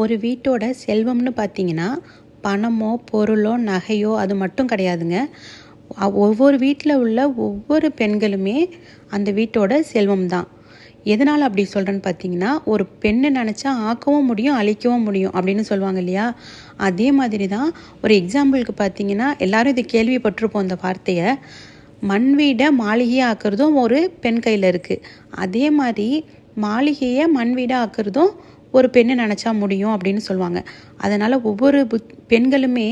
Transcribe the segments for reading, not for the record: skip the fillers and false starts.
ஒரு வீட்டோட செல்வம்னு பார்த்தீங்கன்னா பணமோ பொருளோ நகையோ அது மட்டும் கிடையாதுங்க. ஒவ்வொரு வீட்டில் உள்ள ஒவ்வொரு பெண்களுமே அந்த வீட்டோட செல்வம் தான். எதனால் அப்படி சொல்கிறேன்னு பார்த்தீங்கன்னா, ஒரு பெண்ணை நினச்சா ஆக்கவும் முடியும் அழிக்கவும் முடியும் அப்படின்னு சொல்லுவாங்க இல்லையா? அதே மாதிரி தான் ஒரு எக்ஸாம்பிளுக்கு பார்த்தீங்கன்னா, எல்லாரும் இதை கேள்விப்பட்டிருப்போம் இந்த வார்த்தையை. மண் வீடை மாளிகையை ஆக்குறதும் ஒரு பெண் கையில் இருக்குது. அதே மாதிரி மாளிகையை மண் வீடாக ஆக்குறதும் ஒரு பெண்ணை நினச்சா முடியும் அப்படின்னு சொல்லுவாங்க. அதனால் ஒவ்வொரு பெண்களுமே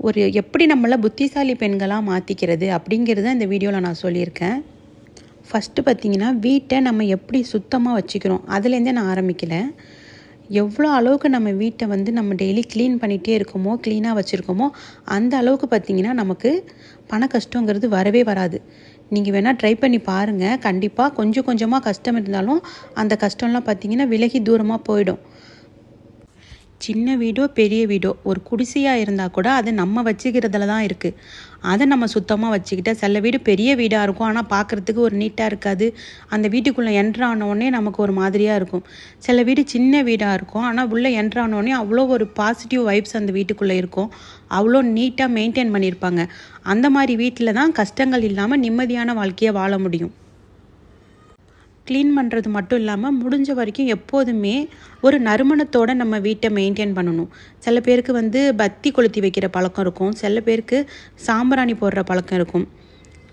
ஒரு எப்படி நம்மளை புத்திசாலி பெண்களாக மாற்றிக்கிறது அப்படிங்கிறத இந்த வீடியோவில் நான் சொல்லியிருக்கேன். ஃபஸ்ட்டு பார்த்திங்கன்னா, வீட்டை நம்ம எப்படி சுத்தமாக வச்சுக்கிறோம் அதுலேருந்தே நான் ஆரம்பிக்கலை. எவ்வளோ அளவுக்கு நம்ம வீட்டை நம்ம டெய்லி க்ளீன் பண்ணிகிட்டே இருக்கோமோ, க்ளீனாக வச்சுருக்கோமோ, அந்த அளவுக்கு பார்த்திங்கன்னா நமக்கு பண கஷ்டங்கிறது வரவே வராது. நீங்கள் வேணால் ட்ரை பண்ணி பாருங்கள். கண்டிப்பாக கொஞ்சம் கொஞ்சமாக கஷ்டம் இருந்தாலும் அந்த கஷ்டம்லாம் பார்த்திங்கன்னா விலகி தூரமாக போயிடும். சின்ன வீடோ பெரிய வீடோ ஒரு குடிசையாக இருந்தால் கூட அது நம்ம வச்சுக்கிறதுல தான் இருக்குது. அதை நம்ம சுத்தமாக வச்சுக்கிட்ட சில வீடு பெரிய வீடாக இருக்கும், ஆனால் பார்க்குறதுக்கு ஒரு நீட்டாக இருக்காது. அந்த வீட்டுக்குள்ளே என்ட்ரானோடனே நமக்கு ஒரு மாதிரியாக இருக்கும். சில வீடு சின்ன வீடாக இருக்கும், ஆனால் உள்ளே என்ட்ரானோடனே அவ்வளோ ஒரு பாசிட்டிவ் வைப்ஸ் அந்த வீட்டுக்குள்ளே இருக்கும். அவ்வளோ நீட்டாக மெயின்டைன் பண்ணியிருப்பாங்க. அந்த மாதிரி வீட்டில் தான் கஷ்டங்கள் இல்லாமல் நிம்மதியான வாழ்க்கையை வாழ முடியும். க்ளீன் பண்ணுறது மட்டும் இல்லாமல் முடிஞ்ச வரைக்கும் எப்போதுமே ஒரு நறுமணத்தோடு நம்ம வீட்டை மெயின்டைன் பண்ணணும். சில பேருக்கு பத்தி கொளுத்தி வைக்கிற பழக்கம் இருக்கும், சில பேருக்கு சாம்பிராணி போடுற பழக்கம் இருக்கும்.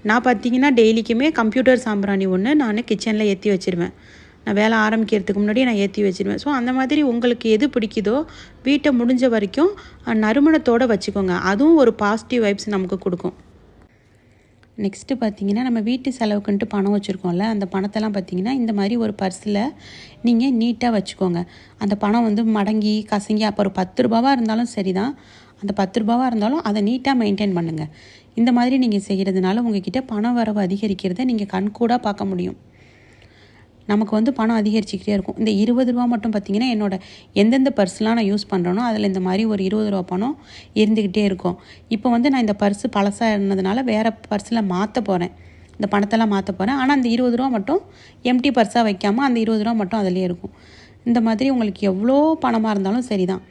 நான் பார்த்திங்கன்னா டெய்லிக்குமே கம்ப்யூட்டர் சாம்பிராணி ஒன்று நான் கிச்சனில் ஏற்றி வச்சுருவேன். நான் வேலை ஆரம்பிக்கிறதுக்கு முன்னாடி நான் ஏற்றி வச்சுருவேன். ஸோ அந்த மாதிரி உங்களுக்கு எது பிடிக்குதோ வீட்டை முடிஞ்ச வரைக்கும் நறுமணத்தோடு வச்சுக்கோங்க. அதுவும் ஒரு பாசிட்டிவ் வைப்ஸ் நமக்கு கொடுக்கும். நெக்ஸ்ட்டு பார்த்திங்கன்னா, நம்ம வீட்டு செலவுக்குன்ட்டு பணம் வச்சுருக்கோம்ல, அந்த பணத்தெல்லாம் பார்த்திங்கன்னா இந்த மாதிரி ஒரு பர்ஸில் நீங்கள் நீட்டாக வச்சுக்கோங்க. அந்த பணம் மடங்கி கசங்கி அப்போ ஒரு 10 ரூபாவாக இருந்தாலும் சரி தான், அந்த 10 ரூபாவாக இருந்தாலும் அதை நீட்டாக மெயின்டைன் பண்ணுங்கள். இந்த மாதிரி நீங்கள் செய்கிறதுனால உங்கள்கிட்ட பண வரவு அதிகரிக்கிறத நீங்கள் கண்கூடாக பார்க்க முடியும். நமக்கு பணம் அதிகரிச்சுக்கிட்டே இருக்கும். இந்த 20 ரூபா மட்டும் பார்த்திங்கன்னா, எந்தெந்த பர்ஸ்லாம் நான் யூஸ் பண்ணுறேனோ அதில் இந்த மாதிரி ஒரு 20 ரூபா பணம் இருந்துக்கிட்டே இருக்கும். இப்போ நான் இந்த பர்ஸு பழசாக இருந்ததுனால வேறு பர்ஸில் மாற்ற போகிறேன். இந்த பணத்தெல்லாம் மாற்ற போகிறேன். ஆனால் அந்த 20 ரூபா மட்டும் எம்டி பர்ஸாக வைக்காமல் அந்த 20 ரூபா மட்டும் அதிலே இருக்கும். இந்த மாதிரி உங்களுக்கு எவ்வளோ பணமாக இருந்தாலும் சரி தான்.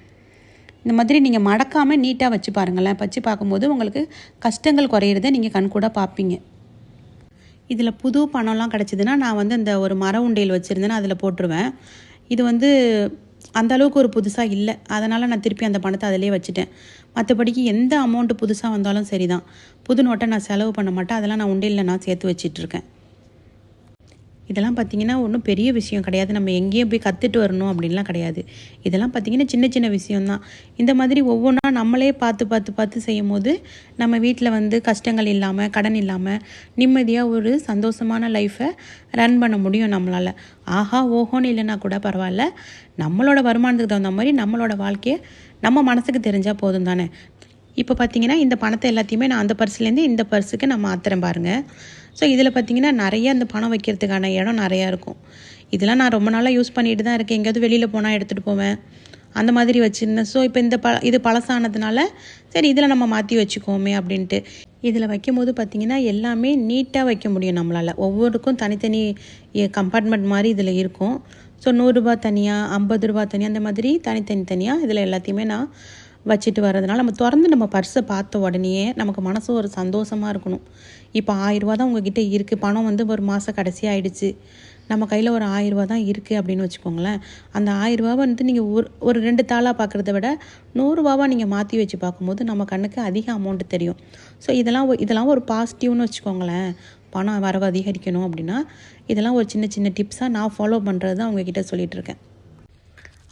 இந்த மாதிரி நீங்கள் மடக்காமல் நீட்டாக வச்சு பாருங்களேன். வச்சு பார்க்கும்போது உங்களுக்கு கஷ்டங்கள் குறையிறத நீங்கள் கண்கூட பார்ப்பீங்க. இதில் புது பணம்லாம் கிடச்சிதுன்னா நான் இந்த ஒரு மர உண்டையில் வச்சுருந்தேன்னா அதில் போட்டுருவேன். இது அந்த அளவுக்கு ஒரு புதுசாக இல்லை, அதனால் நான் திருப்பி அந்த பணத்தை அதிலே வச்சுட்டேன். மற்றபடிக்கு எந்த அமௌண்ட்டு புதுசாக வந்தாலும் சரி தான், புது நோட்டை நான் செலவு பண்ண மாட்டேன். அதெல்லாம் நான் உண்டையில் நான் சேர்த்து வச்சிட்ருக்கேன். இதெல்லாம் பார்த்திங்கன்னா ஒன்றும் பெரிய விஷயம் கிடையாது. நம்ம எங்கேயும் போய் கற்றுட்டு வரணும் அப்படின்லாம் கிடையாது. இதெல்லாம் பார்த்திங்கன்னா சின்ன சின்ன விஷயம்தான். இந்த மாதிரி ஒவ்வொன்றா நம்மளே பார்த்து செய்யும் போது நம்ம வீட்டில் கஷ்டங்கள் இல்லாமல் கடன் இல்லாமல் நிம்மதியாக ஒரு சந்தோஷமான லைஃப்பை ரன் பண்ண முடியும் நம்மளால். ஆஹா ஓஹோன்னு இல்லைன்னா கூட பரவாயில்ல, நம்மளோட வருமானத்துக்கு தகுந்த மாதிரி நம்மளோட வாழ்க்கையை நம்ம மனசுக்கு தெரிஞ்சால் போதும் தானே. இப்போ பார்த்திங்கன்னா இந்த பணத்தை எல்லாத்தையுமே நான் அந்த பர்ஸ்லேருந்து இந்த பர்ஸுக்கு நான் மாற்றுறேன் பாருங்கள். ஸோ இதில் பார்த்திங்கன்னா நிறைய அந்த பணம் வைக்கிறதுக்கான இடம் நிறையா இருக்கும். இதெல்லாம் நான் ரொம்ப நாளாக யூஸ் பண்ணிட்டு தான் இருக்கேன். எங்கேயாவது வெளியில் போனால் எடுத்துகிட்டு போவேன், அந்த மாதிரி வச்சுருந்தேன். ஸோ இப்போ இது பழசானதுனால சரி இதில் நம்ம மாற்றி வச்சுக்கோமே அப்படின்ட்டு இதில் வைக்கும்போது பார்த்திங்கன்னா எல்லாமே நீட்டாக வைக்க முடியும் நம்மளால். ஒவ்வொருக்கும் தனித்தனி கம்பார்ட்மெண்ட் மாதிரி இதில் இருக்கும். ஸோ 100 ரூபா தனியாக, 50 ரூபா தனியாக, அந்த மாதிரி தனித்தனியாக இதில் எல்லாத்தையுமே நான் வச்சுட்டு வரதுனால நம்ம திறந்து நம்ம பர்ஸை பார்த்த உடனேயே நமக்கு மனசு ஒரு சந்தோஷமாக இருக்கணும். இப்போ 1000 ரூபா தான் உங்ககிட்ட இருக்குது, பணம் ஒரு மாதம் கடைசி ஆகிடுச்சு, நம்ம கையில் ஒரு 1000 ரூபா தான் இருக்குது அப்படின்னு வச்சுக்கோங்களேன். அந்த 1000 ரூபாவை நீங்கள் ஒரு 2 தாளாக பார்க்குறத விட 100 ரூபாவாக நீங்கள் மாற்றி வச்சு பார்க்கும்போது நம்ம கண்ணுக்கு அதிக அமௌண்ட்டு தெரியும். ஸோ இதெல்லாம் ஒரு பாசிட்டிவ்னு வச்சுக்கோங்களேன். பணம் வரவு அதிகரிக்கணும் அப்படின்னா இதெல்லாம் ஒரு சின்ன சின்ன டிப்ஸாக நான் ஃபாலோ பண்ணுறது தான் உங்ககிட்ட சொல்லிகிட்ருக்கேன்.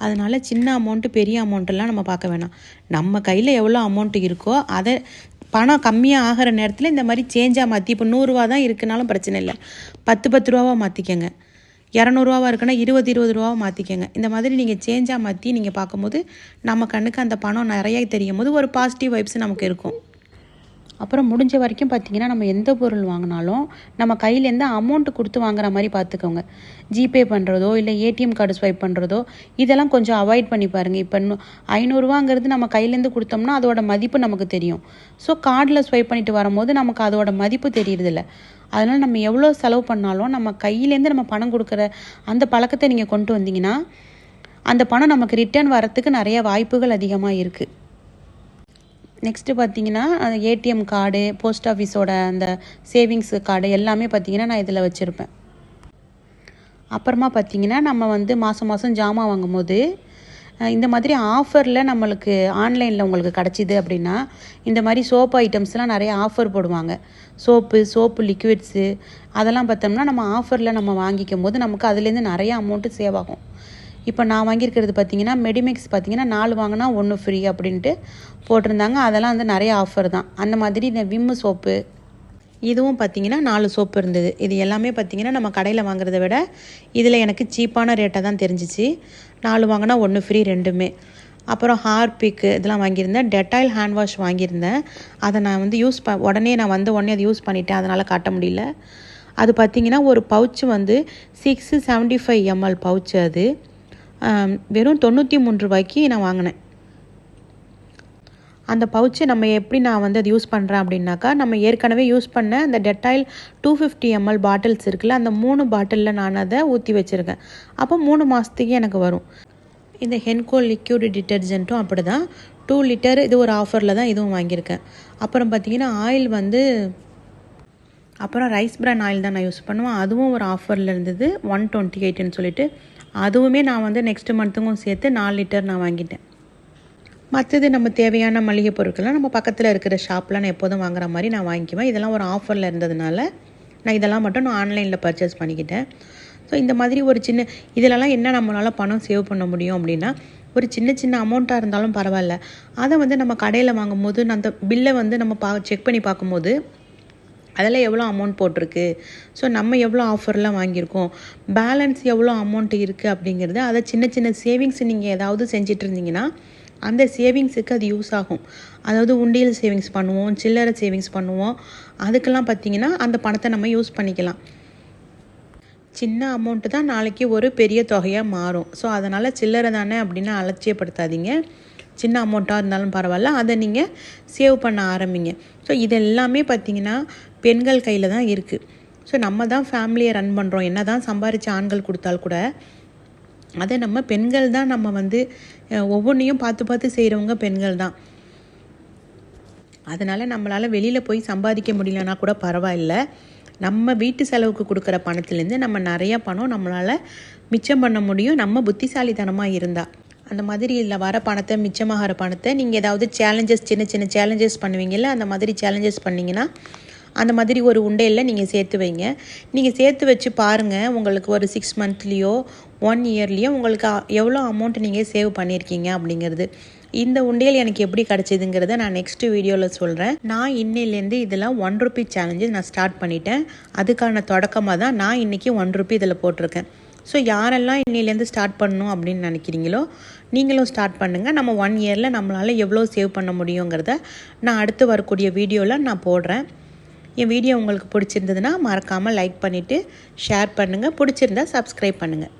அதனால் சின்ன அமௌண்ட்டு பெரிய அமௌண்ட்டெல்லாம் நம்ம பார்க்க வேணாம். நம்ம கையில் எவ்வளோ அமௌண்ட்டு இருக்கோ அதை பணம் கம்மியாக ஆகிற நேரத்தில் இந்த மாதிரி சேஞ்சாக மாற்றி, இப்போ 100 ரூபா தான் இருக்குனாலும் பிரச்சனை இல்லை, 10 ரூபாவாக மாற்றிக்கங்க. 200 ரூபாவாக இருக்குன்னா 20 ரூபாவாக மாற்றிக்கங்க. இந்த மாதிரி நீங்கள் சேஞ்சாக மாற்றி நீங்கள் பார்க்கும்போது நம்ம கண்ணுக்கு அந்த பணம் நிறையா தெரியும் போது ஒரு பாசிட்டிவ் வைப்ஸ் நமக்கு இருக்கும். அப்புறம் முடிஞ்ச வரைக்கும் பார்த்திங்கன்னா நம்ம எந்த பொருள் வாங்கினாலும் நம்ம கையிலேருந்து அமௌண்ட்டு கொடுத்து வாங்குற மாதிரி பார்த்துக்கோங்க. ஜிபே பண்ணுறதோ இல்லை ஏடிஎம் கார்டு ஸ்வைப் பண்ணுறதோ இதெல்லாம் கொஞ்சம் அவாய்ட் பண்ணி பாருங்கள். இப்போ 500 ரூபாங்கிறது நம்ம கையிலேருந்து கொடுத்தோம்னா அதோட மதிப்பு நமக்கு தெரியும். ஸோ கார்டில் ஸ்வைப் பண்ணிட்டு வரும்போது நமக்கு அதோட மதிப்பு தெரியுறதில்ல. அதனால் நம்ம எவ்வளோ செலவு பண்ணாலும் நம்ம கையிலேருந்து நம்ம பணம் கொடுக்குற அந்த பழக்கத்தை நீங்கள் கொண்டு வந்தீங்கன்னா அந்த பணம் நமக்கு ரிட்டர்ன் வரத்துக்கு நிறைய வாய்ப்புகள் அதிகமாக இருக்குது. நெக்ஸ்ட்டு பார்த்திங்கன்னா ஏடிஎம் கார்டு, போஸ்ட் ஆஃபீஸோட அந்த சேவிங்ஸு கார்டு எல்லாமே பார்த்திங்கன்னா நான் இதில் வச்சுருப்பேன். அப்புறமா பார்த்திங்கன்னா நம்ம வந்து மாதம் மாதம் ஜாமான் வாங்கும்போது இந்த மாதிரி ஆஃபரில் நம்மளுக்கு ஆன்லைனில் உங்களுக்கு கிடச்சிது அப்படின்னா இந்த மாதிரி சோப்பு ஐட்டம்ஸ்லாம் நிறைய ஆஃபர் போடுவாங்க. சோப்பு லிக்விட்ஸு அதெல்லாம் பார்த்தோம்னா நம்ம ஆஃபரில் நம்ம வாங்கிக்கும் போது நமக்கு அதுலேருந்து நிறைய அமௌண்ட்டு சேவ் ஆகும். இப்போ நான் வாங்கியிருக்கிறது பார்த்திங்கன்னா மெடிமிக்ஸ் பார்த்திங்கன்னா 4 வாங்கினா 1 ஃப்ரீ அப்படின்ட்டு போட்டிருந்தாங்க. அதெல்லாம் வந்து நிறைய ஆஃபர் தான். அந்த மாதிரி இந்த விம்மு சோப்பு இதுவும் பார்த்திங்கன்னா 4 சோப்பு இருந்தது. இது எல்லாமே பார்த்திங்கன்னா நம்ம கடையில் வாங்குறத விட இதில் எனக்கு சீப்பான ரேட்டாக தான் தெரிஞ்சிச்சு. 4 வாங்கினா 1 ஃப்ரீ ரெண்டுமே. அப்புறம் ஹார்பிக்கு இதெல்லாம் வாங்கியிருந்தேன். டெட்டாயில் ஹேண்ட் வாஷ் வாங்கியிருந்தேன். அதை நான் வந்து உடனே அதை யூஸ் பண்ணிட்டேன். அதனால் காட்ட முடியல. அது பார்த்திங்கன்னா ஒரு பவுச்சு வந்து 675 ml பவுச்சு. அது வெறும் 93 ரூபாய்க்கு நான் வாங்கினேன். அந்த பவுச்சை நம்ம எப்படி நான் வந்து அது யூஸ் பண்ணுறேன் அப்படின்னாக்கா, நம்ம ஏற்கனவே யூஸ் பண்ண அந்த டெட்டாயில் 250 ml பாட்டில்ஸ் இருக்குல்ல, அந்த 3 பாட்டிலில் நான் அதை ஊற்றி வச்சுருக்கேன். அப்போ 3 மாதத்துக்கு எனக்கு வரும். இந்த ஹென்கோ லிக்யூடு டிட்டர்ஜென்ட்டும் அப்படி தான் 2 லிட்டர் இது ஒரு ஆஃபரில் தான் இதுவும் வாங்கியிருக்கேன். அப்புறம் பார்த்திங்கன்னா ஆயில் வந்து ரைஸ் பிரான் ஆயில் தான் நான் யூஸ் பண்ணுவேன். அதுவும் ஒரு ஆஃபரில் இருந்தது 128ன்னு சொல்லிட்டு. அதுவுமே நான் வந்து நெக்ஸ்ட் மந்த்துக்கும் சேர்த்து 4 லிட்டர் நான் வாங்கிட்டேன். மற்றது நம்ம தேவையான மளிகை பொருட்கள்லாம் நம்ம பக்கத்தில் இருக்கிற ஷாப்பில் நான் எப்போதும் வாங்குற மாதிரி நான் வாங்கிக்குவேன். இதெல்லாம் ஒரு ஆஃபரில் இருந்ததுனால நான் இதெல்லாம் மட்டும் நான் ஆன்லைனில் பர்ச்சேஸ் பண்ணிக்கிட்டேன். ஸோ இந்த மாதிரி ஒரு இதிலலாம் என்ன நம்மளால் பணம் சேவ் பண்ண முடியும் அப்படின்னா, ஒரு சின்ன அமௌண்ட்டாக இருந்தாலும் பரவாயில்ல, அதை வந்து நம்ம கடையில் வாங்கும்போது அந்த பில்லை வந்து நம்ம செக் பண்ணி பார்க்கும்போது அதில் எவ்வளோ அமௌண்ட் போட்டிருக்கு, ஸோ நம்ம எவ்வளோ ஆஃபர்லாம் வாங்கியிருக்கோம், பேலன்ஸ் எவ்வளோ அமௌண்ட் இருக்குது அப்படிங்கிறது, அதை சின்ன சேவிங்ஸ் நீங்கள் ஏதாவது செஞ்சிட்டு இருந்தீங்கன்னா அந்த சேவிங்ஸுக்கு அது யூஸ் ஆகும். அதாவது உண்டியல் சேவிங்ஸ் பண்ணுவோம், சில்லறை சேவிங்ஸ் பண்ணுவோம். அதுக்கெல்லாம் பார்த்திங்கன்னா அந்த பணத்தை நம்ம யூஸ் பண்ணிக்கலாம். சின்ன அமௌண்ட்டு தான் நாளைக்கு ஒரு பெரிய தொகையாக மாறும். ஸோ அதனால் சில்லறை தானே அப்படின்னு அலட்சியப்படுத்தாதீங்க. சின்ன அமௌண்ட்டாக இருந்தாலும் பரவாயில்ல, அதை நீங்கள் சேவ் பண்ண ஆரம்பிங்க. ஸோ இது எல்லாமே பார்த்திங்கன்னா பெண்கள் கையில் தான் இருக்குது. ஸோ நம்ம தான் ஃபேமிலியை ரன் பண்ணுறோம். என்ன தான் சம்பாதிச்ச ஆண்கள் கொடுத்தால் கூட அதை நம்ம பெண்கள் தான் நம்ம வந்து ஒவ்வொன்றையும் பார்த்து செய்கிறவங்க பெண்கள் தான். அதனால் நம்மளால் வெளியில் போய் சம்பாதிக்க முடியலன்னா கூட பரவாயில்ல, நம்ம வீட்டு செலவுக்கு கொடுக்குற பணத்துலேருந்து நம்ம நிறையா பணம் நம்மளால் மிச்சம் பண்ண முடியும், நம்ம புத்திசாலித்தனமாக இருந்தால். அந்த மாதிரி இதில் வர பணத்தை, மிச்சமாகிற பணத்தை நீங்கள் ஏதாவது சின்ன சேலஞ்சஸ் பண்ணுவீங்கள்ல, அந்த மாதிரி சேலஞ்சஸ் பண்ணிங்கன்னா அந்த மாதிரி ஒரு உண்டையில் நீங்கள் சேர்த்து வைங்க. நீங்கள் சேர்த்து வச்சு பாருங்கள், உங்களுக்கு ஒரு 6 மந்த்லேயோ 1 இயர்லேயோ உங்களுக்கு எவ்வளோ அமௌண்ட் நீங்கள் சேவ் பண்ணியிருக்கீங்க அப்படிங்கிறது. இந்த உண்டியல் எனக்கு எப்படி கிடச்சிதுங்கிறத நான் நெக்ஸ்ட் வீடியோவில் சொல்கிறேன். நான் இன்னிலேருந்து இதில் 1 ரூபி சேலஞ்சு நான் ஸ்டார்ட் பண்ணிட்டேன். அதுக்கான தொடக்கமாக தான் நான் இன்றைக்கி 1 ரூபி இதில் போட்டிருக்கேன். ஸோ யாரெல்லாம் இன்னிலேருந்து ஸ்டார்ட் பண்ணணும் அப்படின்னு நினைக்கிறீங்களோ நீங்களும் ஸ்டார்ட் பண்ணுங்கள். நம்ம 1 இயரில் நம்மளால் எவ்வளோ சேவ் பண்ண முடியுங்கிறத நான் அடுத்து வரக்கூடிய வீடியோவில் நான் போடுறேன். என் வீடியோ உங்களுக்கு பிடிச்சிருந்ததுன்னா மறக்காமல் லைக் பண்ணிவிட்டு ஷேர் பண்ணுங்கள். பிடிச்சிருந்தா சப்ஸ்கிரைப் பண்ணுங்கள்.